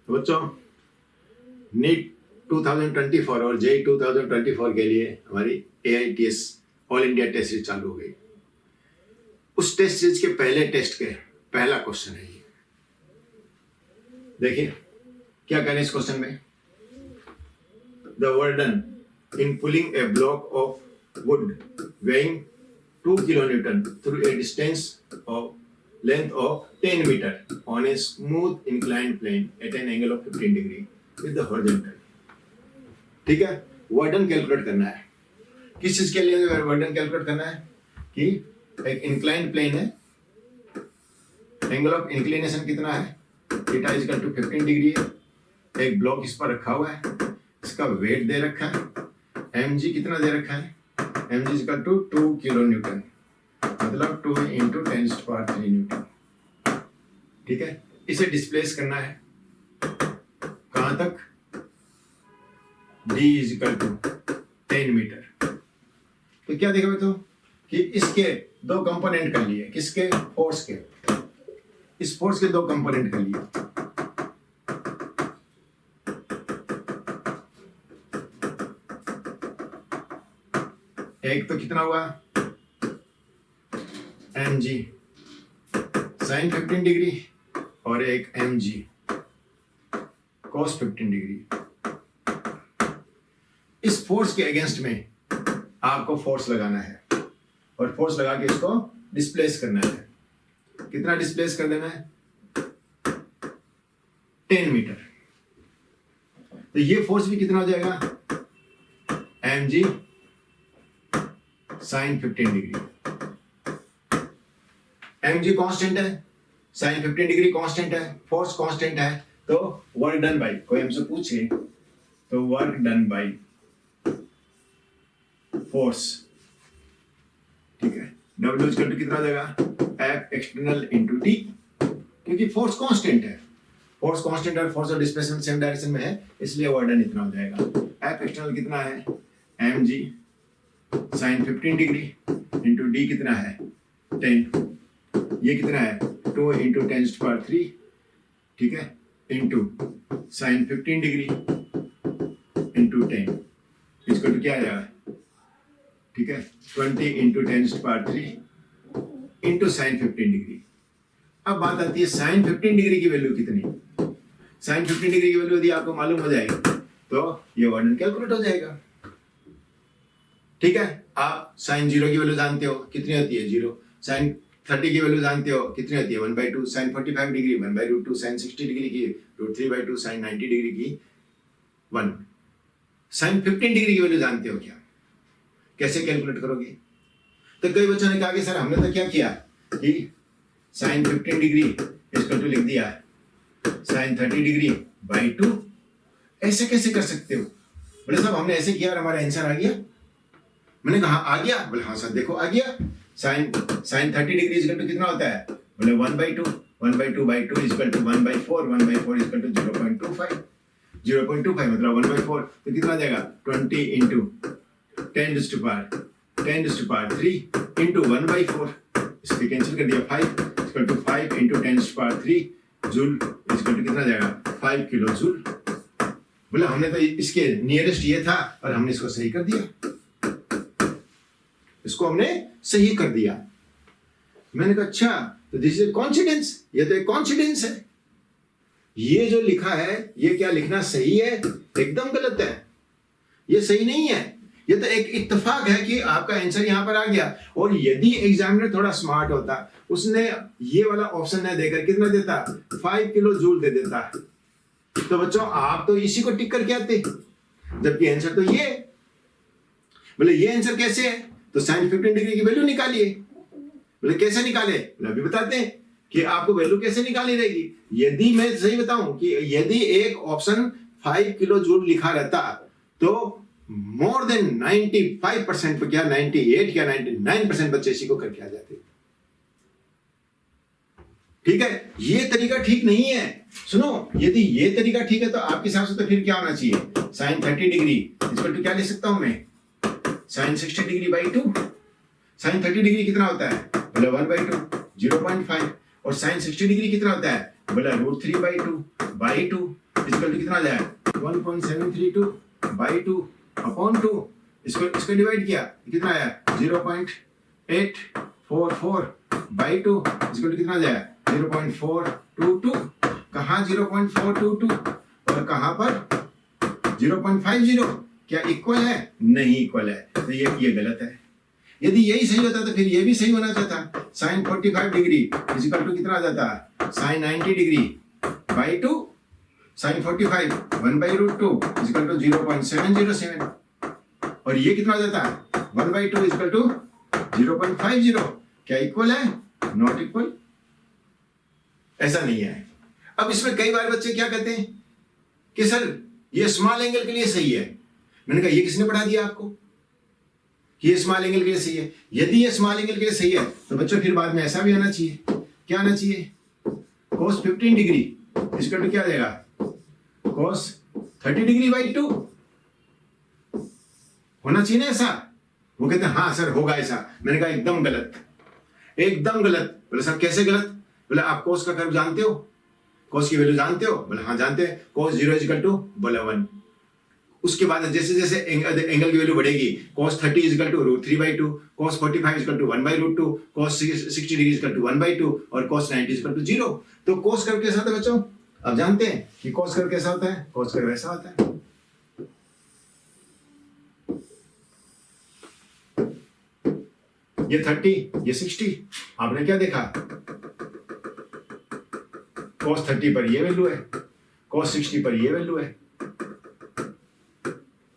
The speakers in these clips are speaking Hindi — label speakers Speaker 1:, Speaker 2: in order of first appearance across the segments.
Speaker 1: तो बच्चों नीट 2024 और जेई 2024 के लिए हमारी AITS all India test series चालू हो गई। उस टेस्ट सीरीज के पहले टेस्ट के पहला क्वेश्चन है ये। देखिए क्या करें इस क्वेश्चन में। The work done in pulling a block of would weighing 2 kilonewton through a distance of length of 10 meter on a smooth inclined plane at an angle of 15 degree with the horizontal। ठीक है, वर्क डन कैलकुलेट करना है। किस चीज के लिए वर्क डन कैलकुलेट करना है कि एक इंक्लाइंड प्लेन है, एंगल ऑफ इंक्लिनेशन कितना है, theta is equal to 15 degree है, एक ब्लॉक इस पर रखा हुआ है, इसका वेट दे रखा है, mg कितना दे रखा है, mg is equal to 2 kilo newton, मतलब 2 इंटू 10⁻³ न्यूटन। ठीक है, इसे डिस्प्लेस करना है कहां तक, d is equal to 10 metre. तो क्या देखा तो कि इसके दो कंपोनेंट कर लिए, किसके, फोर्स के, इस फोर्स के दो कंपोनेंट कर लिए। एक तो कितना हुआ mg sin 15 डिग्री और एक mg cos 15 डिग्री। इस फोर्स के अगेंस्ट में आपको फोर्स लगाना है और फोर्स लगा के इसको डिस्प्लेस करना है। कितना डिस्प्लेस कर देना है, 10 मीटर। तो ये फोर्स भी कितना हो जाएगा, mg sin 15 degree. mg constant है, sin 15 डिग्री कांस्टेंट है, फोर्स कांस्टेंट है, तो वर्क डन बाई, कोई हमसे पूछे तो वर्क डन बाई फोर्स। ठीक है, W इक्वल टू कितना देगा, F एक्सटर्नल इंटू T, क्योंकि फोर्स कांस्टेंट है, फोर्स कांस्टेंट और force of displacement same direction में है, इसलिए वर्क डन इतना हो जाएगा। F एक्सटर्नल कितना है, mg sin 15 degree into D कितना है 10, ये कितना है 2 इंटू 10⁻³, ठीक है, इंटू sin 15 डिग्री इंटू 10 इसको तो क्या आ जाएगा, ठीक है, 20 इंटू 10⁻³ इंटू sin 15 डिग्री। अब बात आती है sin 15 डिग्री की वैल्यू कितनी, sin 15 डिग्री की वैल्यू यदि आपको मालूम हो जाएगी तो ये वर्क डन कैलकुलेट हो जाएगा। ठीक है, आप sin 0 की वैल्यू जानते हो कितनी होती है 0, sin 30 की वैल्यू जानते हो कितनी होती है 1/2, sin 45 डिग्री 1/√2, sin 60 डिग्री की √3/2, sin 90 डिग्री की 1। sin 15 डिग्री की वैल्यू जानते हो क्या, कैसे कैलकुलेट करोगे। तो कई बच्चों ने कहा कि सर हमने तो क्या किया कि sin 15 डिग्री इसको तो लिख दिया sin 30 डिग्री बाई 2। ऐसे कैसे कर सकते हो, बोले साहब हमने ऐसे किया और हमारा आंसर आ गया। मैंने कहा आ गया, बोले हाँ सर देखो आ गया। sin 30 डिग्री इक्वल टू कितना होता है, बोले 1/2, 1/2/2 इक्वल टू 1/4, 1/4 इक्वल टू 0.25, 0.25 मतलब 1/4, तो कितना आ जाएगा 20 इंटू 10⁻³ इंटू 1/4, इसको कैंसिल कर दिया 5 equal to 5 into 10⁻³ joule equal to कितना जाएगा 5 किलो जूल। बोले हमने तो इसके नियरेस्ट ये था और हमने इसको सही कर दिया, इसको हमने सही कर दिया। मैंने कहा अच्छा तो दिस इज कॉन्फिडेंस, ये तो एक कॉन्फिडेंस है, ये जो लिखा है ये क्या लिखना सही है, एकदम गलत है, ये सही नहीं है, ये तो एक इत्तेफाक है कि आपका आंसर यहां पर आ गया। और यदि एग्जामिनर थोड़ा स्मार्ट होता उसने ये वाला ऑप्शन न देकर कितना देता 5 किलो जूल दे देता। तो बच्चों आप तो इसी को टिक करके आते, जबकि आंसर तो ये। बोले ये आंसर कैसे है, तो sin 15 डिग्री की वैल्यू निकालिए। बोले कैसे निकाले, बोले अभी बताते हैं कि आपको वैल्यू कैसे निकालनी रहेगी। यदि मैं सही बताऊं कि यदि एक ऑप्शन 5 किलो जूल लिखा रहता तो मोर देन 95% क्या 98 या 99% बच्चे इसी को करके आ जाते। ठीक है, ये तरीका ठीक नहीं है। सुनो, यदि ये तरीका ठीक है तो आपके हिसाब से तो फिर क्या होना चाहिए, sin 30 डिग्री इक्वल टू क्या लिख सकता हूं मैं, sin 60 degree by 2। sin 30 degree कितना होता है, बोला 1/2 0.5, और sin 60 डिग्री कितना होता है, बोला √3/2 बाई 2 इक्वल टू कितना आ जाएगा 1.732 बाई 2 अपॉन 2, इसको डिवाइड किया कितना आया 0.844 बाई 2 इक्वल टू कितना आ जाएगा 0.422, कहाँ 0.422 और कहाँ पर 0.50, क्या इक्वल है? नहीं इक्वल है, तो ये गलत है। यदि यही सही होता तो फिर ये भी सही होना चाहता। साइन 45 डिग्री इक्वल टू कितना आ जाता sine 90 degree by 2, sine 45 1/√2 equal to 0.707, और ये कितना आ जाता 1/2 इक्वल टू 0.50, क्या इक्वल है? नॉट इक्वल, ऐसा नहीं है। अब इसमें कई बार बच्चे क्या कहते हैं कि सर ये स्मॉल एंगल के लिए सही है। मैंने कहा ये किसने पढ़ा दिया आपको कि ये स्मॉल एंगल के लिए सही है? यदि ये स्मॉल एंगल के लिए सही है तो बच्चों फिर बाद में ऐसा भी आना चाहिए, क्या आना चाहिए cos 15 डिग्री इसका तो क्या आ जाएगा cos 30 डिग्री बाई 2 होना चाहिए ना ऐसा। वो कहते हैं हाँ सर होगा ऐसा। मैंने कहा एकदम गलत, एकदम गलत। बोले सर कैसे गलत? बोले आप cos का कर्व जानते हो, cos की वैल्यू जानते हो? बोले हाँ जानते हैं, cos 0 इक्वल टू बोले 1। उसके बाद जैसे जैसे एंगल की वैल्यू बढ़ेगी cos 30 equal to √3/2, cos 45 equal to 1/√2, cos 60 degree equal to 1/2 और cos 90 इक्वल टू 0। तो cos कर्व कैसा होता है बच्चों? अब जानते हैं कि cos कर्व कैसा होता है? cos कर्व ऐसा होता है, ये 30 ये 60। आपने क्या देखा cos 30 पर ये वैल्यू है, cos 60 पर ये वैल्यू है,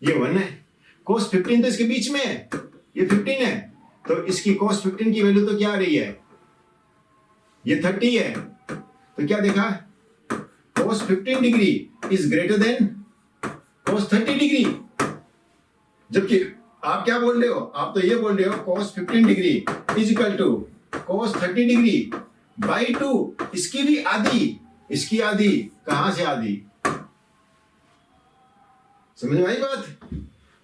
Speaker 1: ये 1 है। cos 15 तो इसके बीच में है, ये 15 है, तो इसकी cos 15 की वैल्यू तो क्या आ रही है? ये 30 है। तो क्या देखा cos 15 degree is greater than cos 30 degree. जबकि आप क्या बोल रहे हो? आप तो ये बोल रहे हो cos 15 degree is equal to cos 30 degree by 2, इसकी भी आधी, इसकी आधी, कहां से आधी? समझ में आई बात?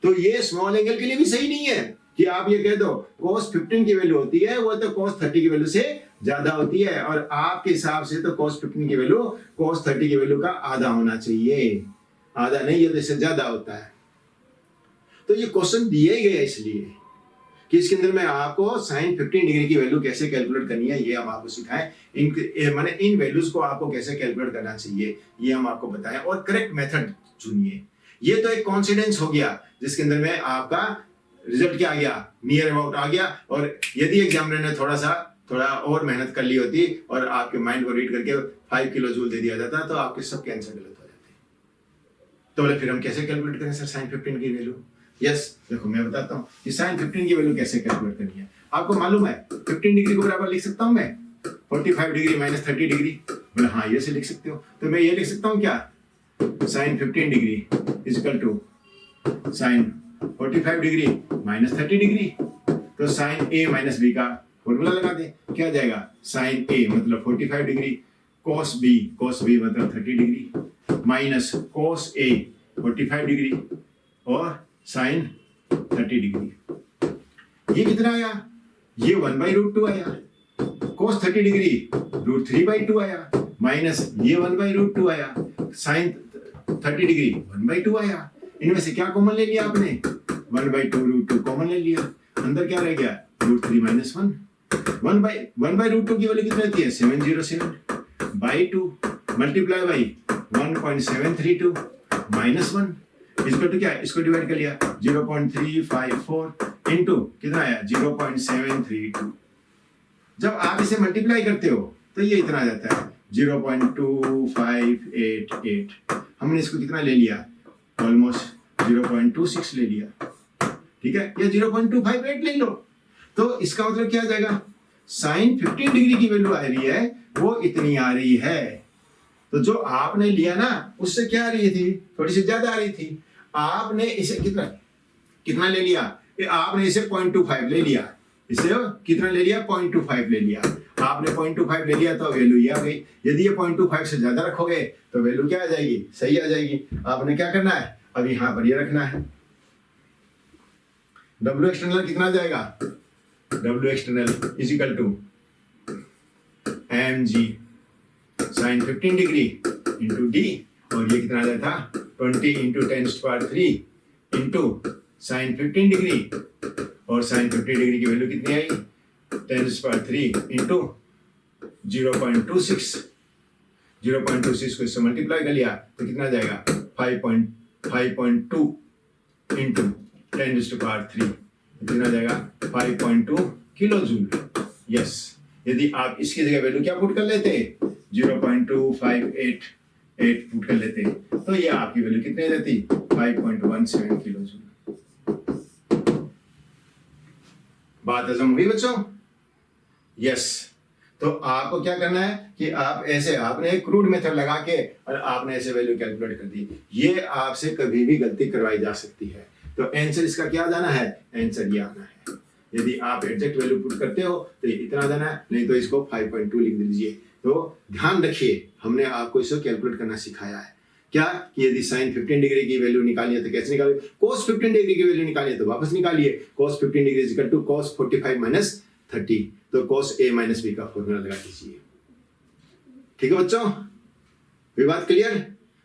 Speaker 1: तो ये स्मॉल एंगल के लिए भी सही नहीं है कि आप ये कह दो cos 15 की वैल्यू होती है वो तो cos 30 की वैल्यू से ज्यादा होती है, और आपके हिसाब से तो cos 15 की वैल्यू cos 30 की वैल्यू का आधा होना चाहिए, आधा नहीं है तो इससे ज्यादा होता है। तो ये क्वेश्चन दिए गए इसलिए कि इसके अंदर में आपको sin 15 डिग्री की वैल्यू कैसे कैलकुलेट करनी है ये हम आपको सिखाएं। माने इन वैल्यूज को आपको कैसे कैलकुलेट करना चाहिए ये हम आपको बताएं, और करेक्ट मेथड चुनिए। ये तो एक कॉन्फिडेंस हो गया जिसके अंदर में आपका रिजल्ट क्या आ गया, नियर अबाउट आ गया। और यदि एग्जामिनर ने थोड़ा और मेहनत कर ली होती और आपके माइंड को रीड करके 5 किलो जूल दे दिया जाता तो आपके सबके आंसर गलत हो जाते। तो बोले फिर हम कैसे कैलकुलेट करें सर sin 15 की वैल्यू? यस देखो मैं बताता हूँ कि sin 15 की वैल्यू कैसे कैलकुलेट करनी है। आपको मालूम है 15 डिग्री को बराबर लिख सकता हूँ मैं 45 डिग्री माइनस 30 डिग्री। बोले हाँ ये से लिख सकते हो, तो मैं ये लिख सकता हूँ क्या sin 15 degree is equal to sin 45 degree minus 30 degree. तो sin a माइनस b का फॉर्मूला लगा दे, क्या जाएगा sin a मतलब 45 डिग्री cos b मतलब 30 degree minus cos a 45 degree और sin 30 डिग्री। ये कितना आया? ये 1/√2 आया, cos 30 डिग्री √3/2 आया, माइनस ये 1/√2 आया, sin 30 डिग्री 1/2 आया। इनमें से क्या कॉमन ले लिया आपने? 1/2√2 कॉमन ले लिया, अंदर क्या रह गया √3 माइनस 1। 1/√2 की वैल्यू कितनी होती है 707 बाई 2 मल्टीप्लाई बाई 1.732 माइनस 1 इसको तो क्या है, इसको डिवाइड कर लिया 0.354 इंटू कितना आया 0.732। जब आप इसे मल्टीप्लाई करते हो तो ये इतना आ जाता है 0.2588। हमने इसको कितना ले लिया ऑलमोस्ट 0.26 ले लिया, ठीक है, या 0.258 ले लो। तो इसका मतलब क्या आ जाएगा sin 15 डिग्री की वैल्यू आ रही है वो इतनी आ रही है। तो जो आपने लिया ना उससे क्या आ रही थी, थोड़ी सी ज्यादा आ रही थी। आपने इसे कितना ले लिया? आपने इसे 0.25 ले लिया, इसे कितना ले लिया 0.25 ले लिया। आपने 0.25 ले लिया तो वैल्यू ये आ गई। यदि ये 0.25 से ज्यादा रखोगे तो वैल्यू क्या आ जाएगी, सही आ जाएगी। आपने क्या करना है, अब यहाँ पर ये रखना है। W एक्सटर्नल कितना जाएगा, W external is equal to mg sin 15 degree into d और ये कितना आ जाता था 20 इंटू 10⁻³ इंटू साइन 15 डिग्री, और साइन 15 डिग्री की वैल्यू कितनी आई 10⁻³ इंटू 0.26, 0.26 को इससे मल्टीप्लाई कर लिया तो कितना आ जाएगा 5.2 इंटू 10⁻³ कितना आ जाएगा 5.2 किलो जूल। यस, यदि आप इसकी जगह वैल्यू क्या पुट कर लेते 0.2588 पुट कर लेते तो ये आपकी वैल्यू कितनी रहती 5.17 किलो जूल। बात हजम हुई बच्चों? यस, तो आपको क्या करना है कि आप ऐसे आपने एक क्रूड मेथड लगा के और आपने ऐसे वैल्यू कैलकुलेट कर दी। ये आपसे कभी भी गलती करवाई जा सकती है। तो आंसर इसका क्या जाना है, आंसर ये आना है। यदि आप एग्जैक्ट वैल्यू पुट करते हो तो इतना जाना है, नहीं तो इसको 5.2 लिख दीजिए। तो ध्यान रखिए, हमने आपको इसको कैलकुलेट करना सिखाया है क्या कि यदि साइन 15 डिग्री की वैल्यू निकालनी है तो कैसे निकालिए, cos 15 डिग्री की वैल्यू निकालनी है तो वापस निकालिए, cos 15 degree is equal to cos 45 minus 30, तो cos a माइनस b का फॉर्मूला लगा दीजिए। ठीक है बच्चों, ये बात क्लियर?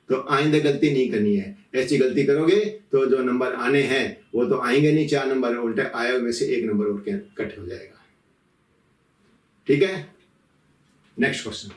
Speaker 1: तो आइंदा गलती नहीं करनी है। ऐसी गलती करोगे तो जो नंबर आने हैं वो तो आएंगे नहीं, 4 नंबर उल्टे आए में से 1 नंबर और कट हो जाएगा। ठीक है, नेक्स्ट क्वेश्चन।